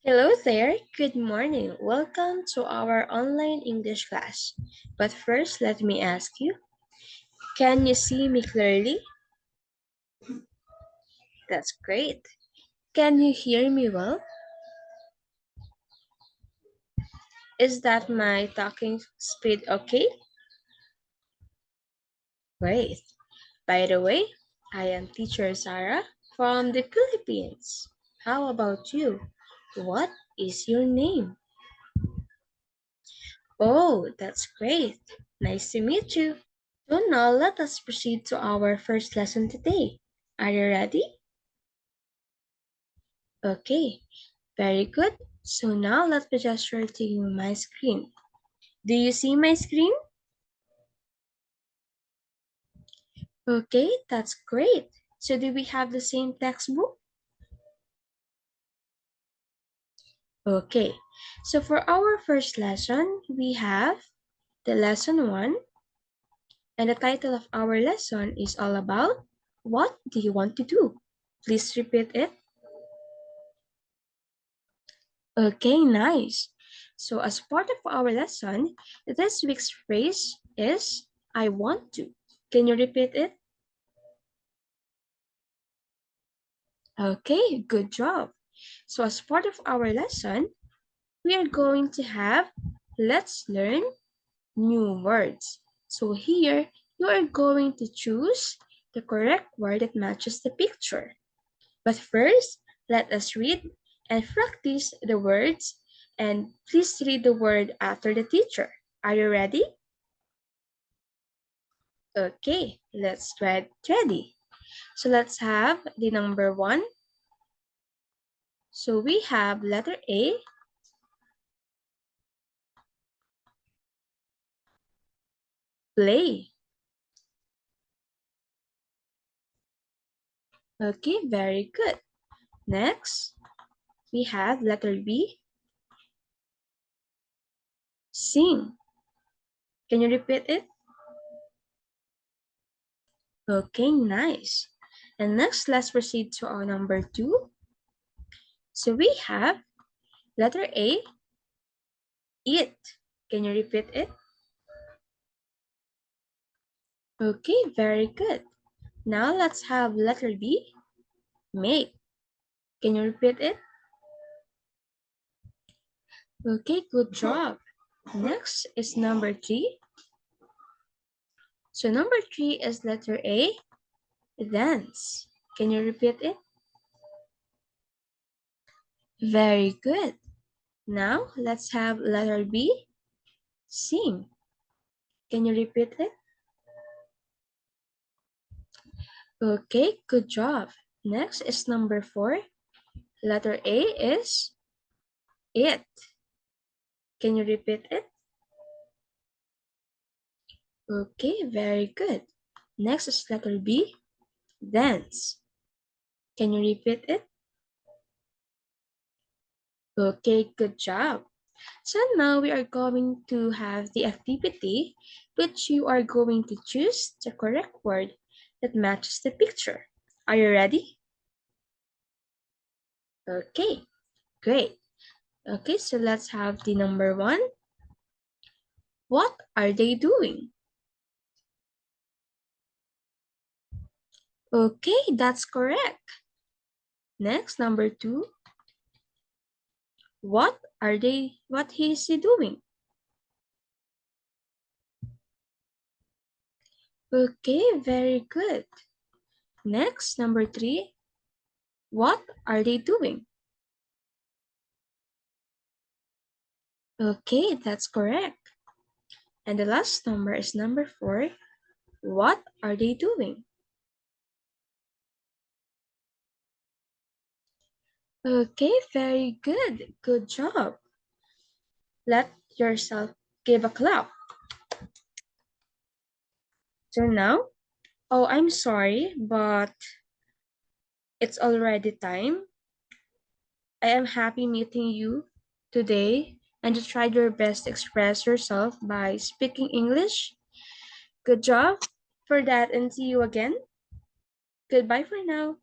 Hello there, good morning. Welcome to our online English class. But first, let me ask you, can you see me clearly? That's great. Can you hear me well? Is that my talking speed okay? Great. By the way, I am teacher Sarah from the Philippines. How about you? What is your name? Oh, that's great. Nice to meet you. So now let us proceed to our first lesson today. Are you ready? Okay, very good. So now let me just share to you my screen. Do you see my screen? Okay, that's great. So do we have the same textbook? Okay, so for our first lesson, we have the lesson 1, and the title of our lesson is all about what do you want to do? Please repeat it. Okay, nice. So as part of our lesson, this week's phrase is I want to. Can you repeat it? Okay, good job. So as part of our lesson, we are going to have let's learn new words. So here, you are going to choose the correct word that matches the picture. But first, let us read and practice the words, and please read the word after the teacher. Are you ready? Okay, let's get ready. So let's have the number 1. So we have letter A, play. Okay, very good. Next, we have letter B, sing. Can you repeat it? Okay, nice. And next, let's proceed to our number 2. So we have letter A, eat. Can you repeat it? Okay, very good. Now let's have letter B, make. Can you repeat it? Okay, good job. Next is number 3. So number 3 is letter A, dance. Can you repeat it? Very good. Now let's have letter B, sing. Can you repeat it? Okay, good job. Next is number 4. Letter A is it. Can you repeat it? Okay, very good. Next is letter B, dance. Can you repeat it? Okay, good job. So now we are going to have the activity which you are going to choose the correct word that matches the picture. Are you ready? Okay, great. Okay, so let's have the number 1. What are they doing? Okay, that's correct. Next, number 2. What is he doing? Okay, very good. Next, number 3. What are they doing? Okay, that's correct. And the last number is number 4. What are they doing? Okay, very good. Good job. Let yourself give a clap. So now, oh, I'm sorry, but it's already time. I am happy meeting you today and you tried your best to express yourself by speaking English. Good job for that and see you again. Goodbye for now.